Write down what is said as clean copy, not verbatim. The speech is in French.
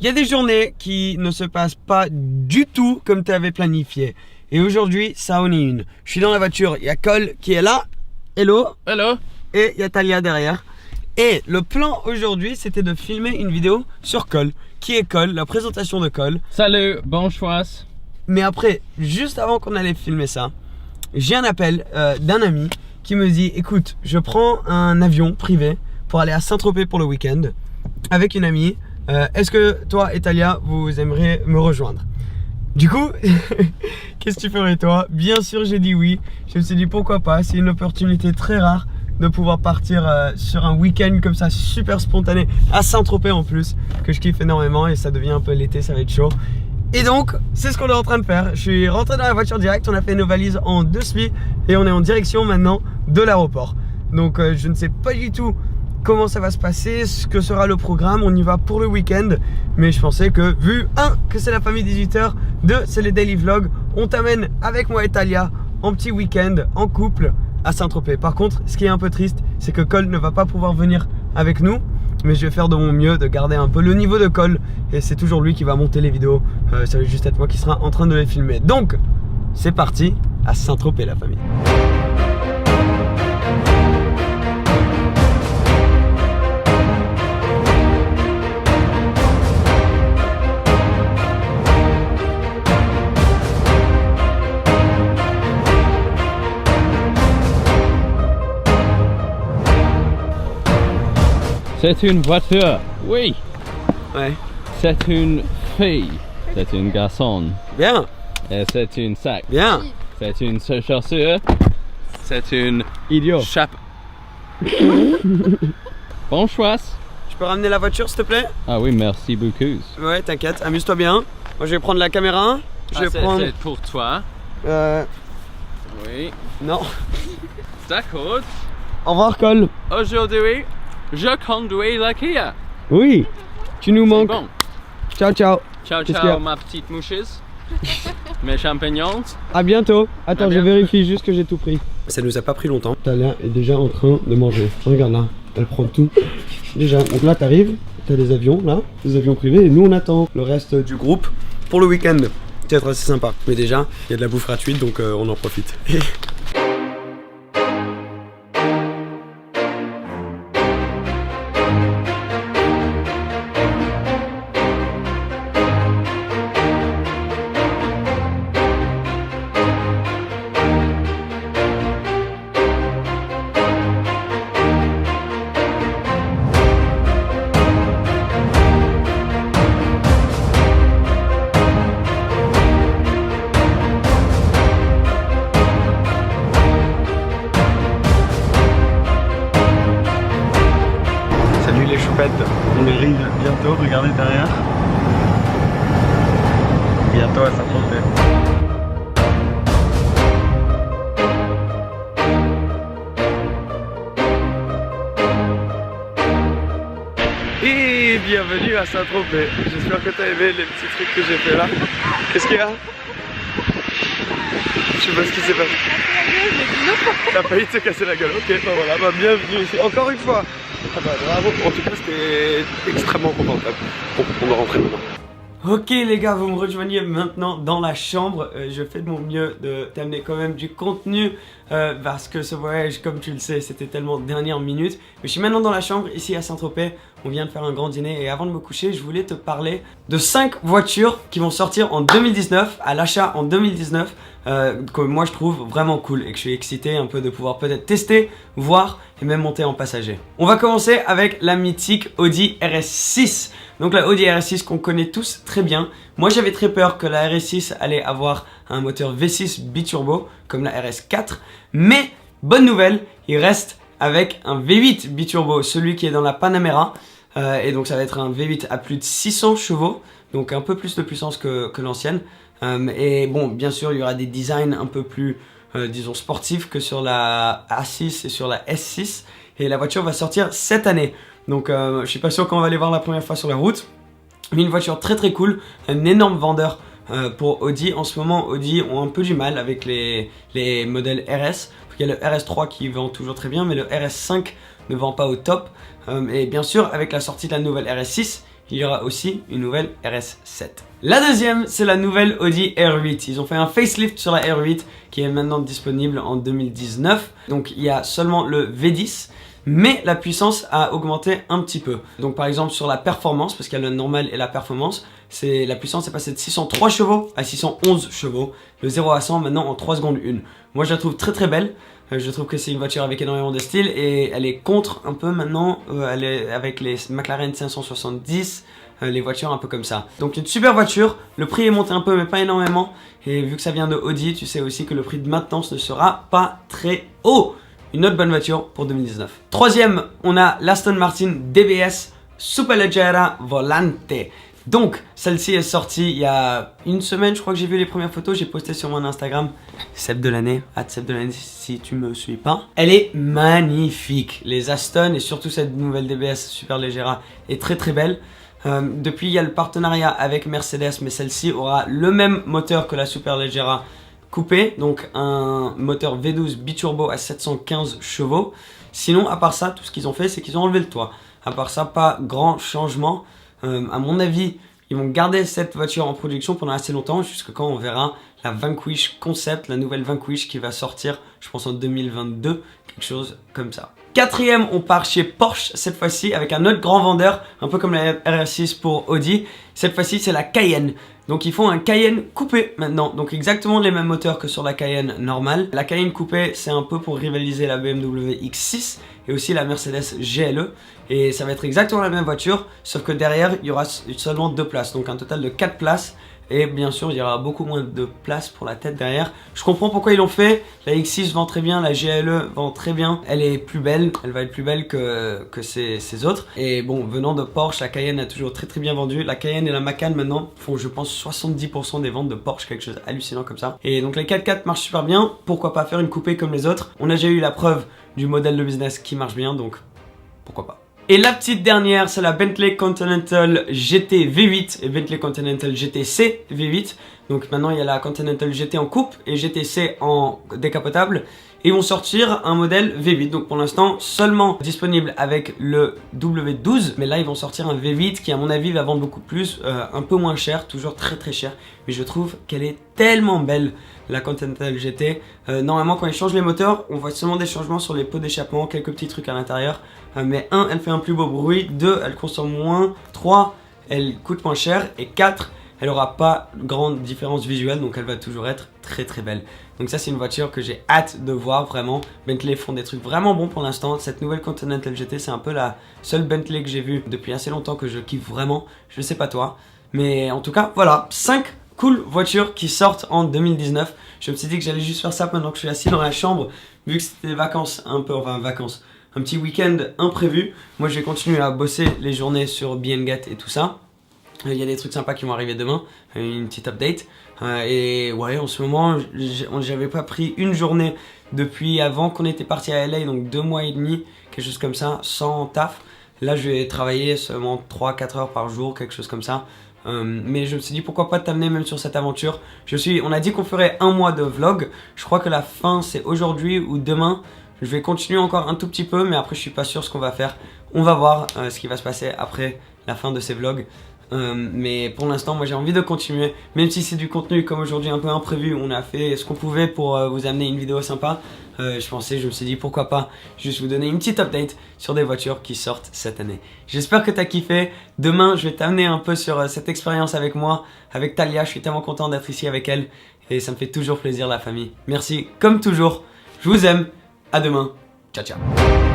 Il y a des journées qui ne se passent pas du tout comme tu avais planifié. Et aujourd'hui, ça en est une. Je suis dans la voiture, il y a Cole qui est là. Hello. Hello. Et il y a Talia derrière. Et le plan aujourd'hui, c'était de filmer une vidéo sur Cole. Qui est Cole, la présentation de Cole. Salut, bon choix. Mais après, juste avant qu'on allait filmer ça, j'ai un appel d'un ami qui me dit: écoute, je prends un avion privé pour aller à Saint-Tropez pour le week-end avec une amie. Est-ce que toi et Talia, vous aimeriez me rejoindre? Du coup, qu'est-ce que tu ferais toi? Bien sûr, j'ai dit oui. Je me suis dit pourquoi pas, c'est une opportunité très rare de pouvoir partir sur un week-end comme ça, super spontané, à Saint-Tropez en plus, que je kiffe énormément et ça devient un peu l'été, ça va être chaud. Et donc, c'est ce qu'on est en train de faire. Je suis rentré dans la voiture direct, on a fait nos valises en 2 spi et on est en direction maintenant de l'aéroport. Donc, je ne sais pas du tout comment ça va se passer, ce que sera le programme. On y va pour le week-end, mais je pensais que vu que c'est la famille 18h, 2 c'est les daily vlogs, on t'amène avec moi et Talia en petit week-end en couple à Saint-Tropez. Par contre, ce qui est un peu triste, c'est que Cole ne va pas pouvoir venir avec nous, mais je vais faire de mon mieux de garder un peu le niveau de Cole, et c'est toujours lui qui va monter les vidéos. Ça va juste être moi qui sera en train de les filmer. Donc c'est parti à Saint-Tropez la famille. C'est une voiture, oui. Ouais. C'est une fille, c'est une garçon. Bien. Et c'est une sac. Bien. C'est une chaussure. C'est une Idiot. chape. Bon choix. Tu peux ramener la voiture s'il te plaît? Ah oui, merci beaucoup. Ouais, t'inquiète, amuse-toi bien. Moi je vais prendre la caméra. Je vais prendre... C'est pour toi. Oui. Non. D'accord. Au revoir Cole. Aujourd'hui, je conduis la Kia. Oui. Tu nous manques. Bon. Ciao ciao. Ciao Qu'est-ce qu'il y a? ciao ma petite moucheuse. Mes champignons. À bientôt. Attends, À je bientôt. vérifie juste que j'ai tout pris. Ça nous a pas pris longtemps. Talia est déjà en train de manger. Regarde là, elle prend tout. Déjà, donc là t'arrives, t'as les avions là, les avions privés, et nous on attend le reste du groupe pour le week-end. Ça va être assez sympa. Mais déjà, il y a de la bouffe gratuite, donc on en profite. Salut les choupettes, on arrive bientôt, regardez derrière. Bientôt à Saint-Tropez. Et bienvenue à Saint-Tropez. J'espère que t'as aimé les petits trucs que j'ai fait là. Qu'est-ce qu'il y a? Je sais pas ce qui s'est passé. T'as failli te casser la gueule. Ok, bah voilà, bah bienvenue ici. Encore une fois. Ah bah bravo. En tout cas, c'était extrêmement confortable. Bon, on va rentrer maintenant. Ok les gars, vous me rejoignez maintenant dans la chambre. Je fais de mon mieux de t'amener quand même du contenu parce que ce voyage, comme tu le sais, c'était tellement dernière minute. Mais je suis maintenant dans la chambre ici à Saint-Tropez. On vient de faire un grand dîner et avant de me coucher, je voulais te parler de 5 voitures qui vont sortir en 2019, à l'achat en 2019, que moi je trouve vraiment cool et que je suis excité un peu de pouvoir peut-être tester, voir et même monter en passager. On va commencer avec la mythique Audi RS6. Donc la Audi RS6 qu'on connaît tous très bien. Moi j'avais très peur que la RS6 allait avoir un moteur V6 biturbo comme la RS4. Mais bonne nouvelle, il reste avec un V8 biturbo, celui qui est dans la Panamera. Et donc ça va être un V8 à plus de 600 chevaux. Donc un peu plus de puissance que l'ancienne. Et bon, bien sûr il y aura des designs un peu plus disons sportifs que sur la A6 et sur la S6. Et la voiture va sortir cette année. Donc je suis pas sûr qu'on va aller voir la première fois sur la route. Mais une voiture très très cool, un énorme vendeur pour Audi. En ce moment Audi ont un peu du mal avec les modèles RS. Il y a le RS3 qui vend toujours très bien, mais le RS5 ne vend pas au top. Et bien sûr avec la sortie de la nouvelle RS6, il y aura aussi une nouvelle RS7. La deuxième, c'est la nouvelle Audi R8. Ils ont fait un facelift sur la R8 qui est maintenant disponible en 2019. Donc il y a seulement le V10, mais la puissance a augmenté un petit peu. Donc par exemple sur la performance, parce qu'il y a le normal et la performance, la puissance est passée de 603 chevaux à 611 chevaux. Le 0 à 100 maintenant en 3 secondes 1. Moi je la trouve très très belle. Je trouve que c'est une voiture avec énormément de style et elle est contre un peu maintenant, elle est avec les McLaren 570, les voitures un peu comme ça. Donc une super voiture, le prix est monté un peu mais pas énormément. Et vu que ça vient de Audi, tu sais aussi que le prix de maintenance ne sera pas très haut. Une autre bonne voiture pour 2019. Troisième, on a l'Aston Martin DBS Superleggera Volante. Donc, celle-ci est sortie il y a une semaine, je crois que j'ai vu les premières photos, j'ai posté sur mon Instagram. Seb de l'année, @Seb de l'année si tu me suis pas. Elle est magnifique. Les Aston et surtout cette nouvelle DBS Superleggera est très très belle. Depuis, il y a le partenariat avec Mercedes, mais celle-ci aura le même moteur que la Superleggera coupé, donc un moteur V12 biturbo à 715 chevaux. Sinon, à part ça, tout ce qu'ils ont fait, c'est qu'ils ont enlevé le toit. À part ça, pas grand changement. À mon avis, ils vont garder cette voiture en production pendant assez longtemps, jusqu'à quand on verra la Vanquish Concept, la nouvelle Vanquish qui va sortir, je pense en 2022, quelque chose comme ça. Quatrième, on part chez Porsche, cette fois-ci avec un autre grand vendeur, un peu comme la RS6 pour Audi. Cette fois-ci, c'est la Cayenne. Donc ils font un Cayenne coupé maintenant, donc exactement les mêmes moteurs que sur la Cayenne normale. La Cayenne coupé, c'est un peu pour rivaliser la BMW X6 et aussi la Mercedes GLE. Et ça va être exactement la même voiture, sauf que derrière, il y aura seulement 2 places, donc un total de 4 places. Et bien sûr, il y aura beaucoup moins de place pour la tête derrière. Je comprends pourquoi ils l'ont fait. La X6 vend très bien, la GLE vend très bien. Elle est plus belle, elle va être plus belle que ces autres. Et bon, venant de Porsche, la Cayenne a toujours très très bien vendu. La Cayenne et la Macan maintenant font, je pense, 70% des ventes de Porsche, quelque chose hallucinant comme ça. Et donc les 4x4 marchent super bien. Pourquoi pas faire une coupée comme les autres? On a déjà eu la preuve du modèle de business qui marche bien, donc pourquoi pas. Et la petite dernière, c'est la Bentley Continental GT V8 et Bentley Continental GTC V8. Donc maintenant, il y a la Continental GT en coupe et GTC en décapotable. Et ils vont sortir un modèle V8. Donc pour l'instant, seulement disponible avec le W12. Mais là, ils vont sortir un V8 qui, à mon avis, va vendre beaucoup plus, un peu moins cher, toujours très très cher. Mais je trouve qu'elle est tellement belle, la Continental GT. Normalement, quand ils changent les moteurs, on voit seulement des changements sur les pots d'échappement, quelques petits trucs à l'intérieur. Mais 1, elle fait un plus beau bruit. 2, elle consomme moins. 3, elle coûte moins cher. Et 4, elle n'aura pas grande différence visuelle, donc elle va toujours être très très belle. Donc ça, c'est une voiture que j'ai hâte de voir vraiment. Bentley font des trucs vraiment bons pour l'instant. Cette nouvelle Continental GT, c'est un peu la seule Bentley que j'ai vue depuis assez longtemps que je kiffe vraiment. Je sais pas toi, mais en tout cas, voilà, 5 cool voitures qui sortent en 2019. Je me suis dit que j'allais juste faire ça pendant que je suis assis dans la chambre, vu que c'était des vacances, un peu, enfin vacances, un petit week-end imprévu. Moi, je vais continuer à bosser les journées sur BNGet et tout ça. Il y a des trucs sympas qui vont arriver demain, une petite update. Et ouais, en ce moment, j'avais pas pris une journée depuis avant qu'on était parti à LA, donc 2 mois et demi, quelque chose comme ça, sans taf. Là, je vais travailler seulement 3-4 heures par jour, quelque chose comme ça. Mais je me suis dit pourquoi pas t'amener même sur cette aventure. On a dit qu'on ferait 1 mois de vlog. Je crois que la fin c'est aujourd'hui ou demain. Je vais continuer encore un tout petit peu, mais après je suis pas sûr ce qu'on va faire. On va voir ce qui va se passer après la fin de ces vlogs. Mais pour l'instant, moi j'ai envie de continuer, même si c'est du contenu comme aujourd'hui un peu imprévu. On a fait ce qu'on pouvait pour vous amener une vidéo sympa. Je me suis dit pourquoi pas juste vous donner une petite update sur des voitures qui sortent cette année. J'espère que t'as kiffé. Demain, je vais t'amener un peu sur cette expérience avec moi, avec Talia. Je suis tellement content d'être ici avec elle et ça me fait toujours plaisir, la famille. Merci comme toujours. Je vous aime. À demain. Ciao ciao.